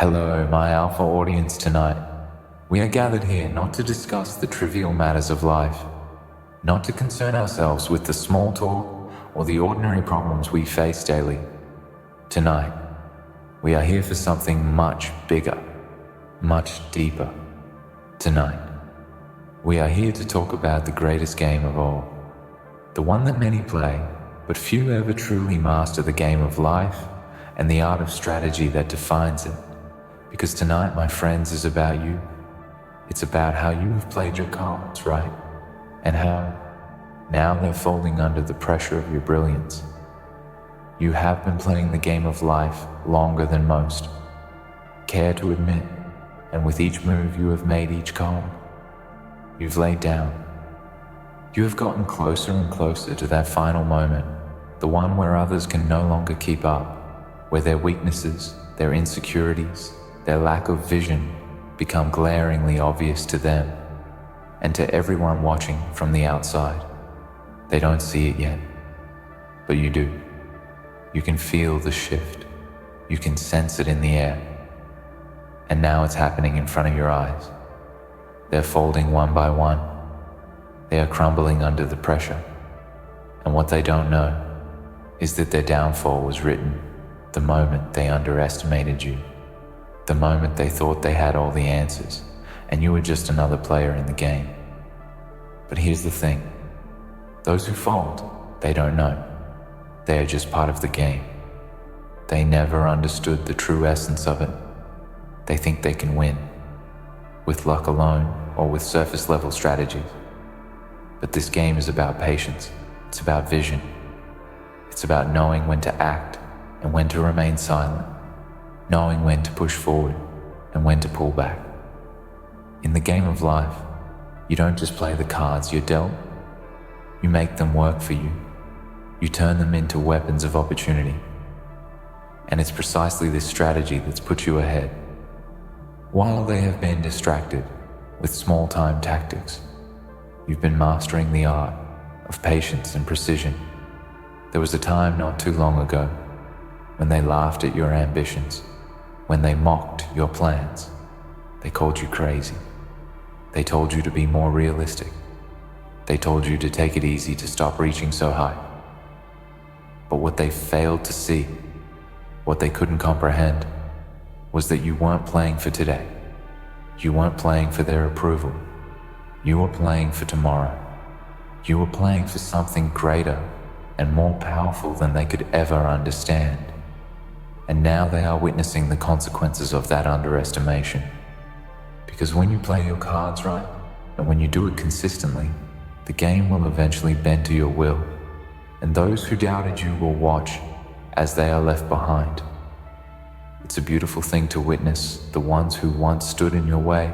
Hello, my alpha audience tonight. We are gathered here not to discuss the trivial matters of life, not to concern ourselves with the small talk or the ordinary problems we face daily. Tonight, we are here for something much bigger, much deeper. Tonight, we are here to talk about the greatest game of all, the one that many play, but few ever truly master, the game of life and the art of strategy that defines it. Because tonight, my friends, is about you. It's about how you have played your cards, right? And how now they're folding under the pressure of your brilliance. You have been playing the game of life longer than most. Care to admit, and with each move you have made, each call you've laid down, you have gotten closer and closer to that final moment, the one where others can no longer keep up, where their weaknesses, their insecurities, their lack of vision become glaringly obvious to them and to everyone watching from the outside. They don't see it yet, but you do. You can feel the shift. You can sense it in the air. And now it's happening in front of your eyes. They're folding one by one. They are crumbling under the pressure. And what they don't know is that their downfall was written the moment they underestimated you, the moment they thought they had all the answers and you were just another player in the game. But here's the thing. Those who fold, they don't know. They are just part of the game. They never understood the true essence of it. They think they can win, with luck alone or with surface level strategies. But this game is about patience. It's about vision. It's about knowing when to act and when to remain silent, knowing when to push forward and when to pull back. In the game of life, you don't just play the cards you're dealt. You make them work for you. You turn them into weapons of opportunity. And it's precisely this strategy that's put you ahead. While they have been distracted with small-time tactics, you've been mastering the art of patience and precision. There was a time not too long ago when they laughed at your ambitions, when they mocked your plans. They called you crazy. They told you to be more realistic. They told you to take it easy, to stop reaching so high. But what they failed to see, what they couldn't comprehend, was that you weren't playing for today. You weren't playing for their approval. You were playing for tomorrow. You were playing for something greater and more powerful than they could ever understand. And now they are witnessing the consequences of that underestimation. Because when you play your cards right, and when you do it consistently, the game will eventually bend to your will, and those who doubted you will watch as they are left behind. It's a beautiful thing to witness the ones who once stood in your way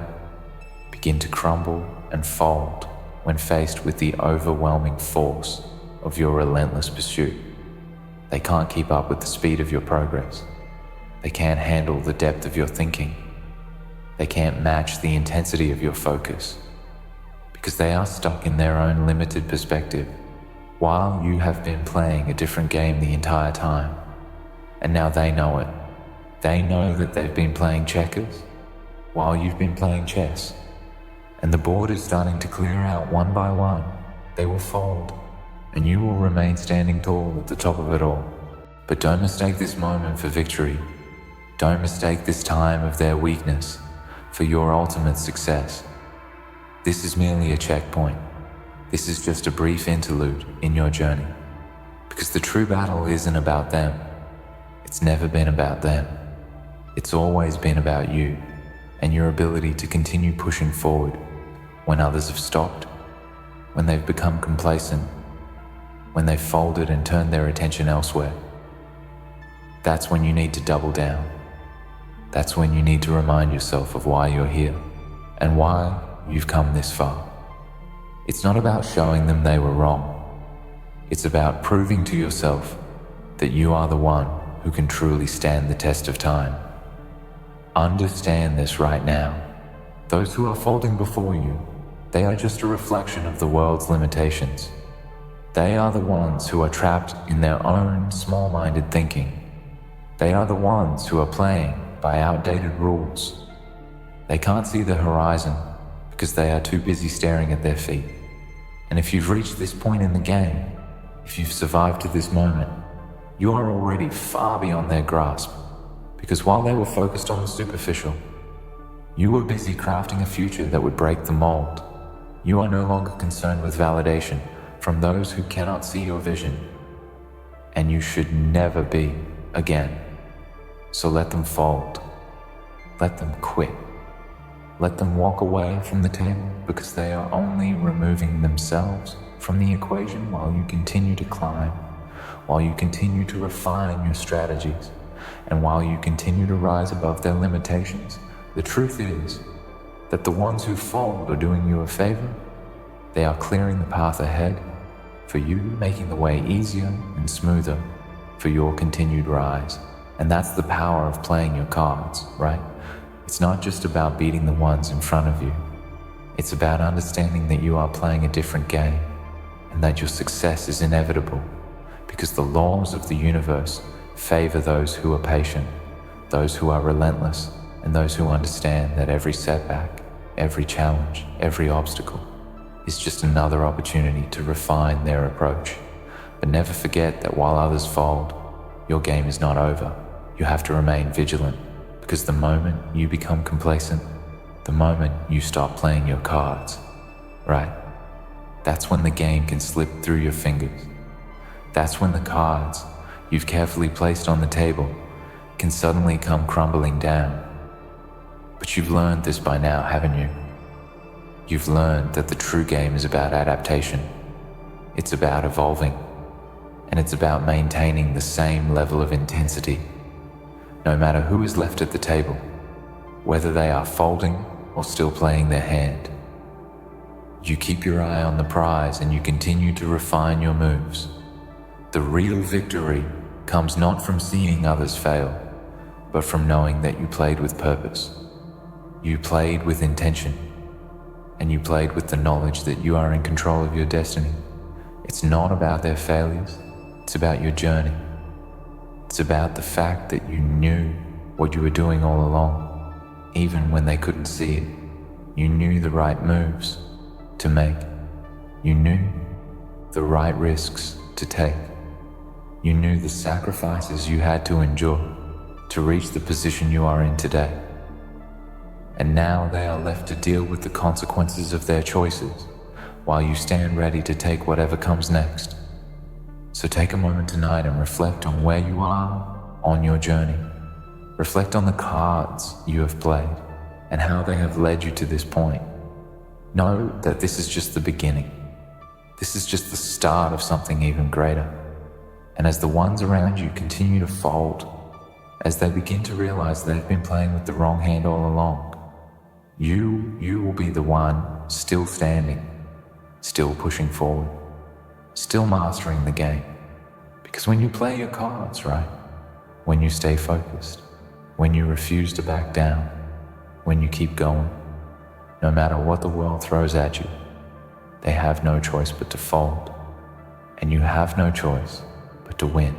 begin to crumble and fold when faced with the overwhelming force of your relentless pursuit. They can't keep up with the speed of your progress. They can't handle the depth of your thinking. They can't match the intensity of your focus, because they are stuck in their own limited perspective, while you have been playing a different game the entire time. And now they know it. They know that they've been playing checkers while you've been playing chess. And the board is starting to clear out one by one. They will fold, and you will remain standing tall at the top of it all. But don't mistake this moment for victory. Don't mistake this time of their weakness for your ultimate success. This is merely a checkpoint. This is just a brief interlude in your journey. Because the true battle isn't about them. It's never been about them. It's always been about you and your ability to continue pushing forward when others have stopped, when they've become complacent, when they've folded and turned their attention elsewhere. That's when you need to double down. That's when you need to remind yourself of why you're here and why you've come this far. It's not about showing them they were wrong. It's about proving to yourself that you are the one who can truly stand the test of time. Understand this right now. Those who are folding before you, they are just a reflection of the world's limitations. They are the ones who are trapped in their own small-minded thinking. They are the ones who are playing by outdated rules. They can't see the horizon because they are too busy staring at their feet. And if you've reached this point in the game, if you've survived to this moment, you are already far beyond their grasp, because while they were focused on the superficial, you were busy crafting a future that would break the mold. You are no longer concerned with validation from those who cannot see your vision, and you should never be again. So let them fold. Let them quit. Let them walk away from the table, because they are only removing themselves from the equation while you continue to climb, while you continue to refine your strategies, and while you continue to rise above their limitations. The truth is that the ones who fold are doing you a favor. They are clearing the path ahead for you, making the way easier and smoother for your continued rise. And that's the power of playing your cards, right? It's not just about beating the ones in front of you. It's about understanding that you are playing a different game and that your success is inevitable, because the laws of the universe favor those who are patient, those who are relentless, and those who understand that every setback, every challenge, every obstacle is just another opportunity to refine their approach. But never forget that while others fold, your game is not over. You have to remain vigilant, because the moment you become complacent, the moment you stop playing your cards, right? That's when the game can slip through your fingers. That's when the cards you've carefully placed on the table can suddenly come crumbling down. But you've learned this by now, haven't you? You've learned that the true game is about adaptation. It's about evolving. And it's about maintaining the same level of intensity, no matter who is left at the table, whether they are folding or still playing their hand. You keep your eye on the prize and you continue to refine your moves. The real victory comes not from seeing others fail, but from knowing that you played with purpose. You played with intention, and you played with the knowledge that you are in control of your destiny. It's not about their failures, it's about your journey. It's about the fact that you knew what you were doing all along, even when they couldn't see it. You knew the right moves to make. You knew the right risks to take. You knew the sacrifices you had to endure to reach the position you are in today. And now they are left to deal with the consequences of their choices, while you stand ready to take whatever comes next. So take a moment tonight and reflect on where you are on your journey. Reflect on the cards you have played and how they have led you to this point. Know that this is just the beginning. This is just the start of something even greater. And as the ones around you continue to fold, as they begin to realize they've been playing with the wrong hand all along, you will be the one still standing, still pushing forward, still mastering the game. Because when you play your cards right, when you stay focused, when you refuse to back down, when you keep going, no matter what the world throws at you, they have no choice but to fold, and you have no choice but to win.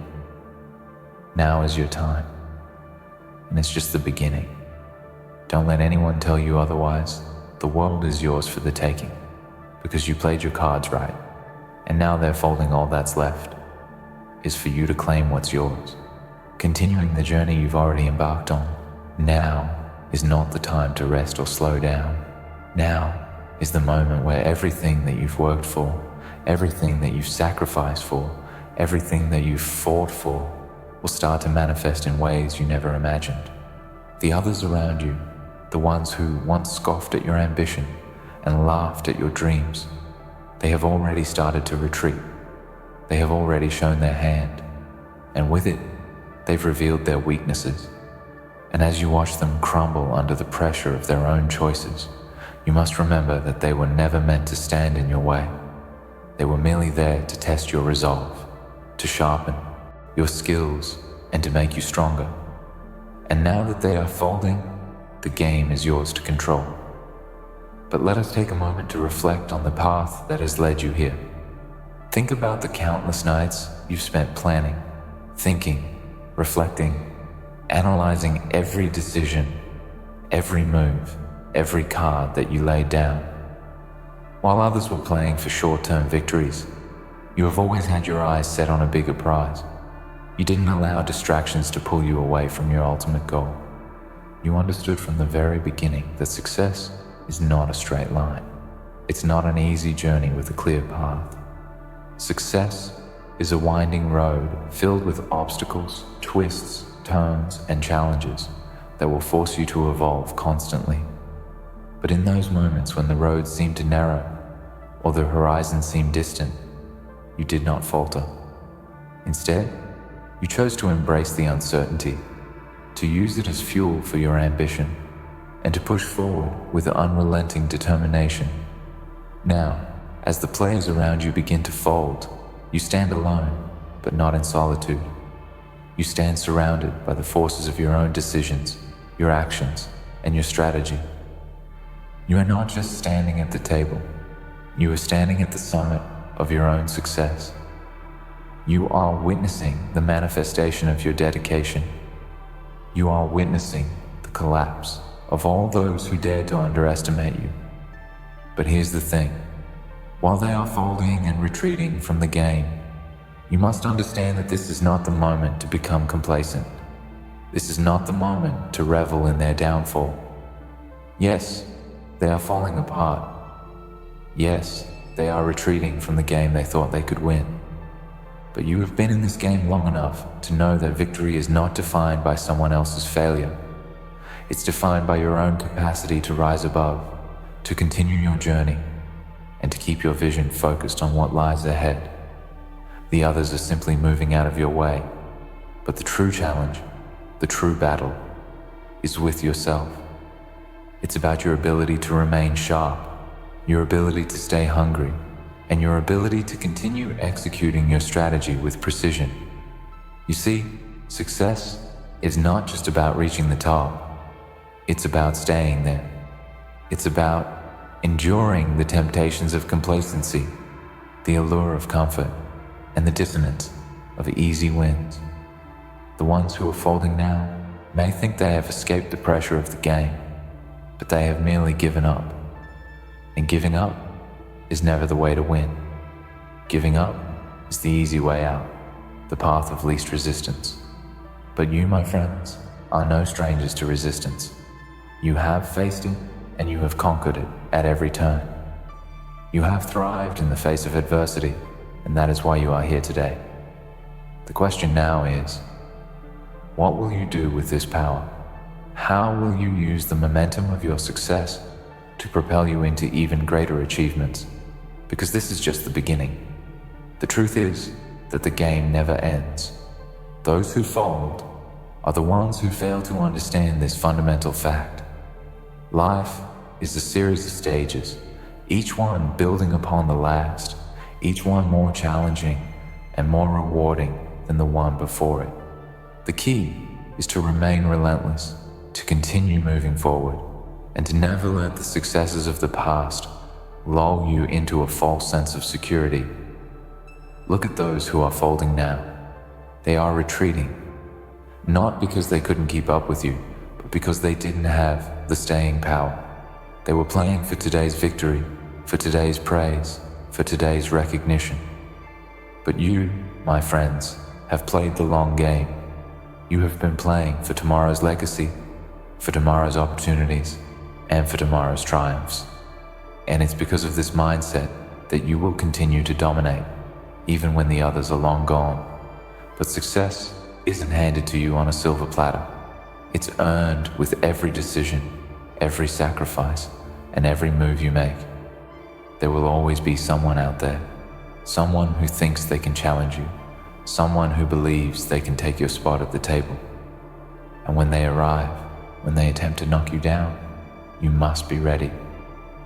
Now is your time, and it's just the beginning. Don't let anyone tell you otherwise. The world is yours for the taking, because you played your cards right, and now they're folding. All that's left is for you to claim what's yours, continuing the journey you've already embarked on. Now is not the time to rest or slow down. Now is the moment where everything that you've worked for, everything that you've sacrificed for, everything that you've fought for will start to manifest in ways you never imagined. The others around you, the ones who once scoffed at your ambition and laughed at your dreams, they have already started to retreat. They have already shown their hand, and with it, they've revealed their weaknesses. And as you watch them crumble under the pressure of their own choices, you must remember that they were never meant to stand in your way. They were merely there to test your resolve, to sharpen your skills, and to make you stronger. And now that they are folding, the game is yours to control. But let us take a moment to reflect on the path that has led you here. Think about the countless nights you've spent planning, thinking, reflecting, analyzing every decision, every move, every card that you laid down. While others were playing for short-term victories, you have always had your eyes set on a bigger prize. You didn't allow distractions to pull you away from your ultimate goal. You understood from the very beginning that success is not a straight line. It's not an easy journey with a clear path. Success is a winding road filled with obstacles, twists, turns, and challenges that will force you to evolve constantly. But in those moments when the road seemed to narrow or the horizon seemed distant, you did not falter. Instead, you chose to embrace the uncertainty, to use it as fuel for your ambition, and to push forward with unrelenting determination. Now, as the players around you begin to fold, you stand alone, but not in solitude. You stand surrounded by the forces of your own decisions, your actions, and your strategy. You are not just standing at the table, you are standing at the summit of your own success. You are witnessing the manifestation of your dedication. You are witnessing the collapse of all those who dared to underestimate you. But here's the thing. While they are folding and retreating from the game, you must understand that this is not the moment to become complacent. This is not the moment to revel in their downfall. Yes, they are falling apart. Yes, they are retreating from the game they thought they could win. But you have been in this game long enough to know that victory is not defined by someone else's failure. It's defined by your own capacity to rise above, to continue your journey, and to keep your vision focused on what lies ahead. The others are simply moving out of your way, but the true challenge, the true battle, is with yourself. It's about your ability to remain sharp, your ability to stay hungry, and your ability to continue executing your strategy with precision. You see, success is not just about reaching the top. It's about staying there. It's about enduring the temptations of complacency, the allure of comfort, and the dissonance of easy wins. The ones who are folding now may think they have escaped the pressure of the game, but they have merely given up. And giving up is never the way to win. Giving up is the easy way out, the path of least resistance. But you, my friends, are no strangers to resistance. You have faced it, and you have conquered it at every turn. You have thrived in the face of adversity, and that is why you are here today. The question now is, what will you do with this power? How will you use the momentum of your success to propel you into even greater achievements? Because this is just the beginning. The truth is that the game never ends. Those who fold are the ones who fail to understand this fundamental fact. Life is a series of stages, each one building upon the last, each one more challenging and more rewarding than the one before it. The key is to remain relentless, to continue moving forward, and to never let the successes of the past lull you into a false sense of security. Look at those who are folding now. They are retreating, not because they couldn't keep up with you, but because they didn't have the staying power. They were playing for today's victory, for today's praise, for today's recognition. But you, my friends, have played the long game. You have been playing for tomorrow's legacy, for tomorrow's opportunities, and for tomorrow's triumphs. And it's because of this mindset that you will continue to dominate, even when the others are long gone. But success isn't handed to you on a silver platter. It's earned with every decision, every sacrifice, and every move you make. There will always be someone out there, someone who thinks they can challenge you, someone who believes they can take your spot at the table. And when they arrive, when they attempt to knock you down, you must be ready.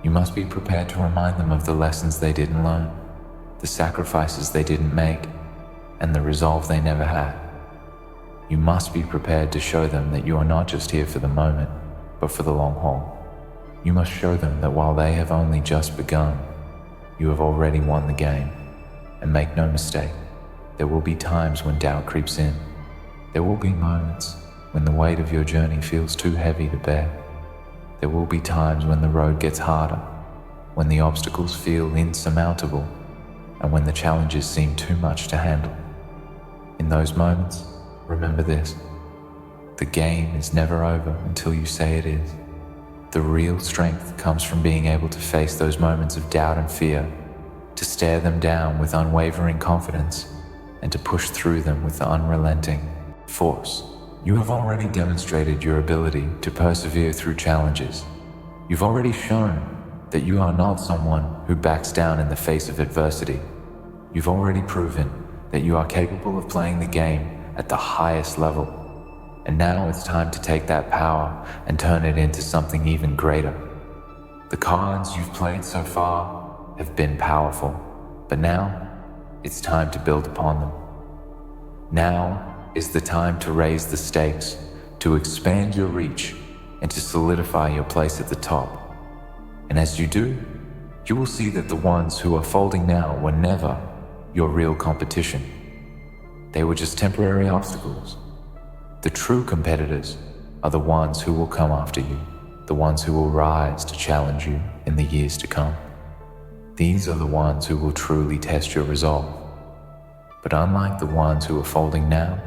You must be prepared to remind them of the lessons they didn't learn, the sacrifices they didn't make, and the resolve they never had. You must be prepared to show them that you are not just here for the moment, but for the long haul. You must show them that while they have only just begun, you have already won the game. And make no mistake, there will be times when doubt creeps in. There will be moments when the weight of your journey feels too heavy to bear. There will be times when the road gets harder, when the obstacles feel insurmountable, and when the challenges seem too much to handle. In those moments, remember this: the game is never over until you say it is. The real strength comes from being able to face those moments of doubt and fear, to stare them down with unwavering confidence, and to push through them with unrelenting force. You have already demonstrated your ability to persevere through challenges. You've already shown that you are not someone who backs down in the face of adversity. You've already proven that you are capable of playing the game at the highest level. And now it's time to take that power and turn it into something even greater. The cards you've played so far have been powerful, but now it's time to build upon them. Now is the time to raise the stakes, to expand your reach, and to solidify your place at the top. And as you do, you will see that the ones who are folding now were never your real competition. They were just temporary obstacles. The true competitors are the ones who will come after you, the ones who will rise to challenge you in the years to come. These are the ones who will truly test your resolve. But unlike the ones who are folding now,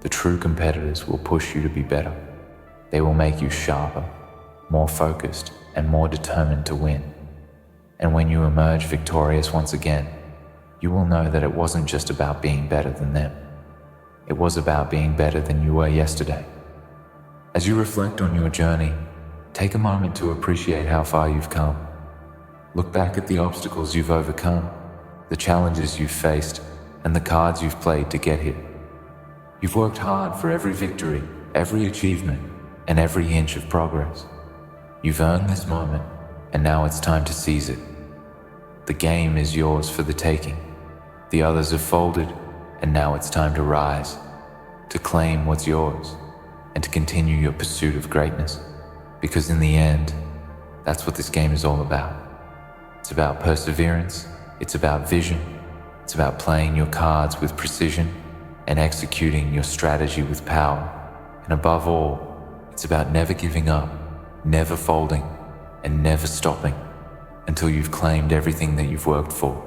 the true competitors will push you to be better. They will make you sharper, more focused, and more determined to win. And when you emerge victorious once again, you will know that it wasn't just about being better than them. It was about being better than you were yesterday. As you reflect on your journey, take a moment to appreciate how far you've come. Look back at the obstacles you've overcome, the challenges you've faced, and the cards you've played to get here. You've worked hard for every victory, every achievement, and every inch of progress. You've earned this moment, and now it's time to seize it. The game is yours for the taking. The others have folded, and now it's time to rise, to claim what's yours, and to continue your pursuit of greatness. Because in the end, that's what this game is all about. It's about perseverance, it's about vision, it's about playing your cards with precision and executing your strategy with power. And above all, it's about never giving up, never folding, and never stopping until you've claimed everything that you've worked for.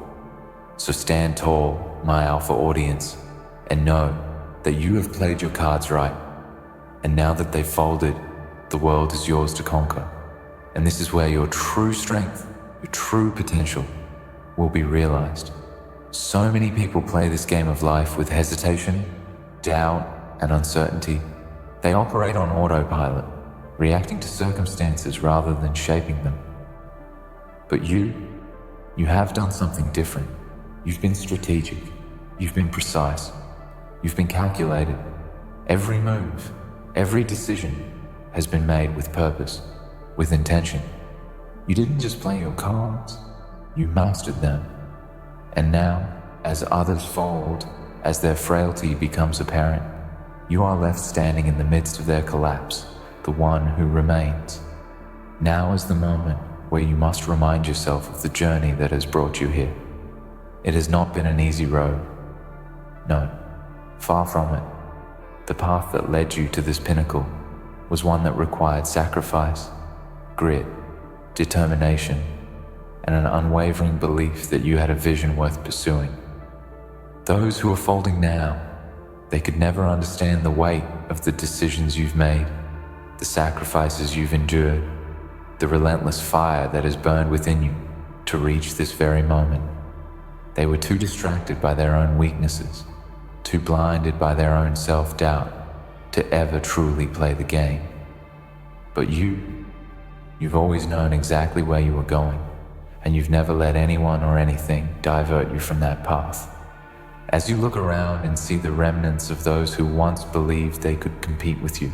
So stand tall, my alpha audience, and know that you have played your cards right. And now that they've folded, the world is yours to conquer. And this is where your true strength, your true potential will be realized. So many people play this game of life with hesitation, doubt, and uncertainty. They operate on autopilot, reacting to circumstances rather than shaping them. But you have done something different. You've been strategic, you've been precise, you've been calculated. Every move, every decision has been made with purpose, with intention. You didn't just play your cards, you mastered them. And now, as others fold, as their frailty becomes apparent, you are left standing in the midst of their collapse, the one who remains. Now is the moment where you must remind yourself of the journey that has brought you here. It has not been an easy road. No, far from it. The path that led you to this pinnacle was one that required sacrifice, grit, determination, and an unwavering belief that you had a vision worth pursuing. Those who are folding now, they could never understand the weight of the decisions you've made, the sacrifices you've endured, the relentless fire that has burned within you to reach this very moment. They were too distracted by their own weaknesses, too blinded by their own self-doubt to ever truly play the game. But you've always known exactly where you were going, and you've never let anyone or anything divert you from that path. As you look around and see the remnants of those who once believed they could compete with you,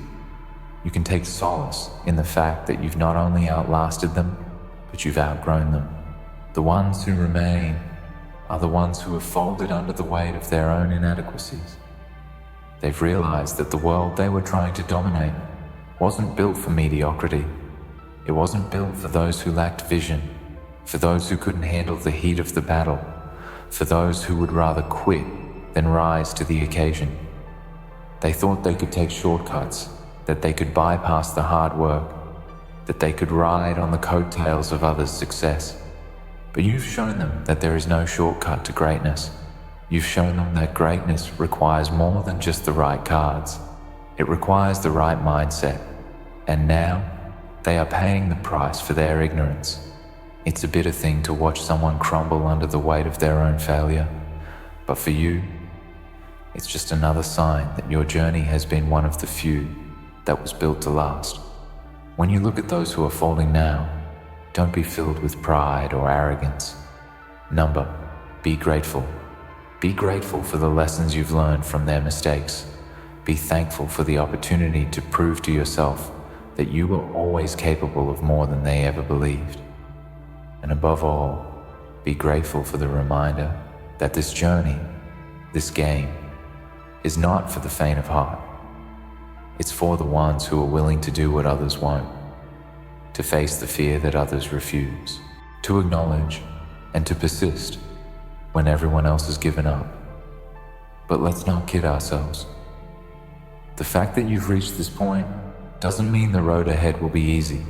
you can take solace in the fact that you've not only outlasted them, but you've outgrown them. The ones who remain are the ones who have folded under the weight of their own inadequacies. They've realized that the world they were trying to dominate wasn't built for mediocrity. It wasn't built for those who lacked vision, for those who couldn't handle the heat of the battle, for those who would rather quit than rise to the occasion. They thought they could take shortcuts that they could bypass the hard work, that they could ride on the coattails of others' success. But you've shown them that there is no shortcut to greatness. You've shown them that greatness requires more than just the right cards. It requires the right mindset. And now, they are paying the price for their ignorance. It's a bitter thing to watch someone crumble under the weight of their own failure. But for you, it's just another sign that your journey has been one of the few that was built to last. When you look at those who are falling now, don't be filled with pride or arrogance. Be grateful. Be grateful for the lessons you've learned from their mistakes. Be thankful for the opportunity to prove to yourself that you were always capable of more than they ever believed. And above all, be grateful for the reminder that this journey, this game, is not for the faint of heart. It's for the ones who are willing to do what others won't, to face the fear that others refuse, to acknowledge and to persist when everyone else has given up. But let's not kid ourselves. The fact that you've reached this point doesn't mean the road ahead will be easy.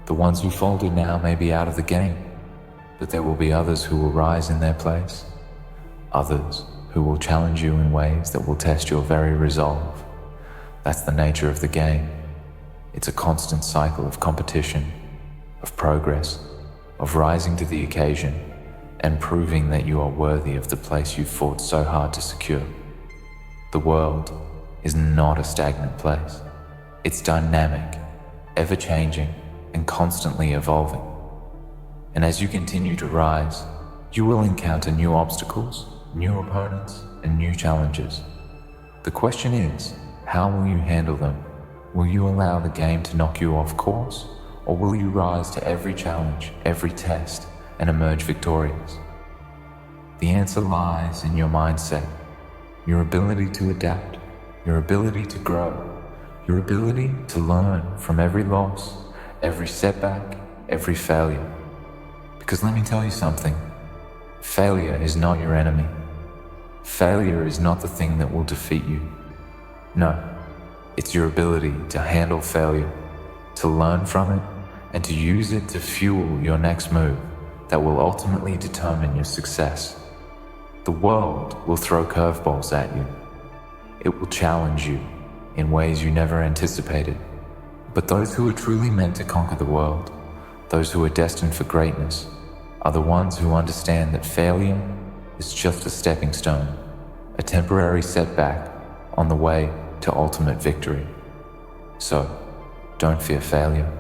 The ones who folded now may be out of the game, but there will be others who will rise in their place, others who will challenge you in ways that will test your very resolve. That's the nature of the game. It's a constant cycle of competition, of progress, of rising to the occasion and proving that you are worthy of the place you've fought so hard to secure. The world is not a stagnant place. It's dynamic, ever-changing, and constantly evolving. And as you continue to rise, you will encounter new obstacles, new opponents, and new challenges. The question is, how will you handle them? Will you allow the game to knock you off course, or will you rise to every challenge, every test, and emerge victorious? The answer lies in your mindset, your ability to adapt, your ability to grow, your ability to learn from every loss, every setback, every failure. Because let me tell you something, failure is not your enemy. Failure is not the thing that will defeat you. No, it's your ability to handle failure, to learn from it, and to use it to fuel your next move that will ultimately determine your success. The world will throw curveballs at you. It will challenge you in ways you never anticipated. But those who are truly meant to conquer the world, those who are destined for greatness, are the ones who understand that failure is just a stepping stone, a temporary setback on the way to ultimate victory. So, don't fear failure.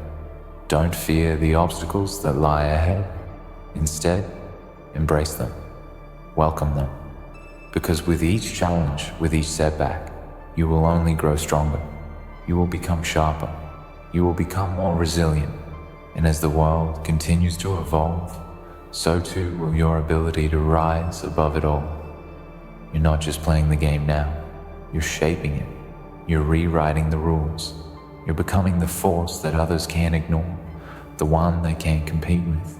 Don't fear the obstacles that lie ahead. Instead, embrace them. Welcome them. Because with each challenge, with each setback, you will only grow stronger. You will become sharper. You will become more resilient. And as the world continues to evolve, so too will your ability to rise above it all. You're not just playing the game now, you're shaping it. You're rewriting the rules. You're becoming the force that others can't ignore, the one they can't compete with,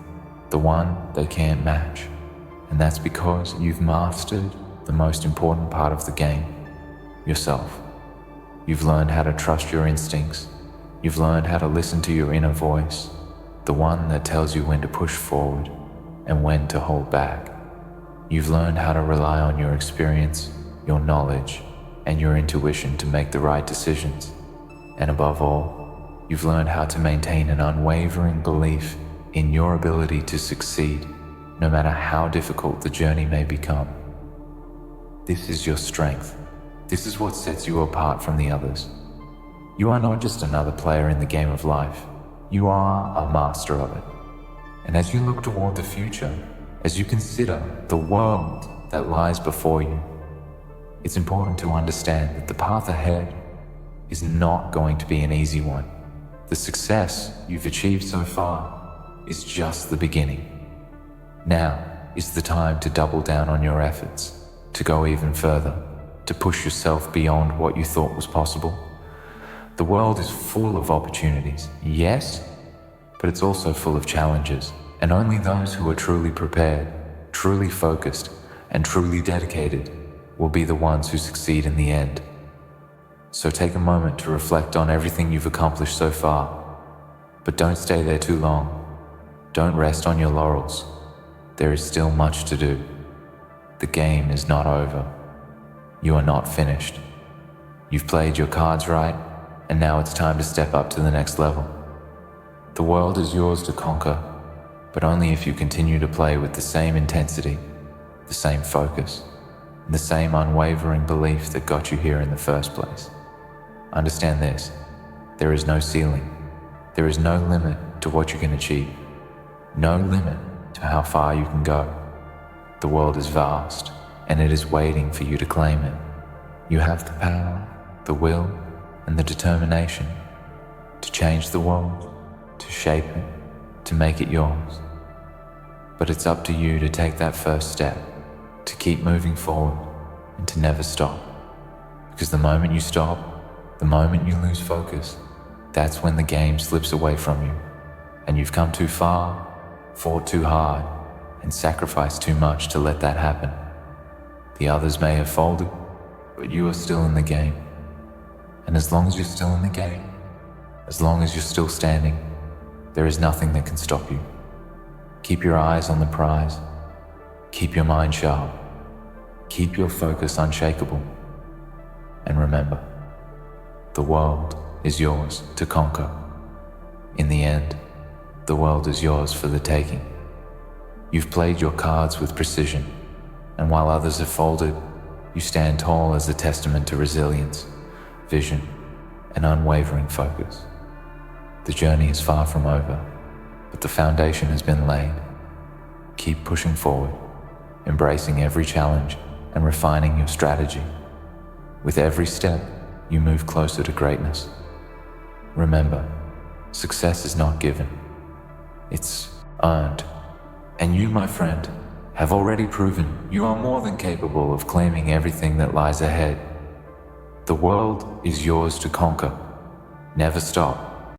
the one they can't match. And that's because you've mastered the most important part of the game, yourself. You've learned how to trust your instincts. You've learned how to listen to your inner voice, the one that tells you when to push forward and when to hold back. You've learned how to rely on your experience, your knowledge, and your intuition to make the right decisions. And above all, you've learned how to maintain an unwavering belief in your ability to succeed, no matter how difficult the journey may become. This is your strength. This is what sets you apart from the others. You are not just another player in the game of life. You are a master of it. And as you look toward the future, as you consider the world that lies before you, it's important to understand that the path ahead is not going to be an easy one. The success you've achieved so far is just the beginning. Now is the time to double down on your efforts, to go even further, to push yourself beyond what you thought was possible. The world is full of opportunities, yes, but it's also full of challenges, and only those who are truly prepared, truly focused, and truly dedicated will be the ones who succeed in the end. So take a moment to reflect on everything you've accomplished so far. But don't stay there too long. Don't rest on your laurels. There is still much to do. The game is not over. You are not finished. You've played your cards right, and now it's time to step up to the next level. The world is yours to conquer, but only if you continue to play with the same intensity, the same focus, and the same unwavering belief that got you here in the first place. Understand this: there is no ceiling. There is no limit to what you can achieve. No limit to how far you can go. The world is vast, and it is waiting for you to claim it. You have the power, the will, and the determination to change the world, to shape it, to make it yours. But it's up to you to take that first step, to keep moving forward, and to never stop. Because the moment you stop, the moment you lose focus, that's when the game slips away from you, and you've come too far, fought too hard, and sacrificed too much to let that happen. The others may have folded, but you are still in the game. And as long as you're still in the game, as long as you're still standing, there is nothing that can stop you. Keep your eyes on the prize. Keep your mind sharp. Keep your focus unshakable. And remember, the world is yours to conquer. In the end, the world is yours for the taking. You've played your cards with precision, and while others have folded, you stand tall as a testament to resilience, vision, and unwavering focus. The journey is far from over, but the foundation has been laid. Keep pushing forward, embracing every challenge and refining your strategy. With every step, you move closer to greatness. Remember, success is not given. It's earned. And you, my friend, have already proven you are more than capable of claiming everything that lies ahead. The world is yours to conquer. Never stop.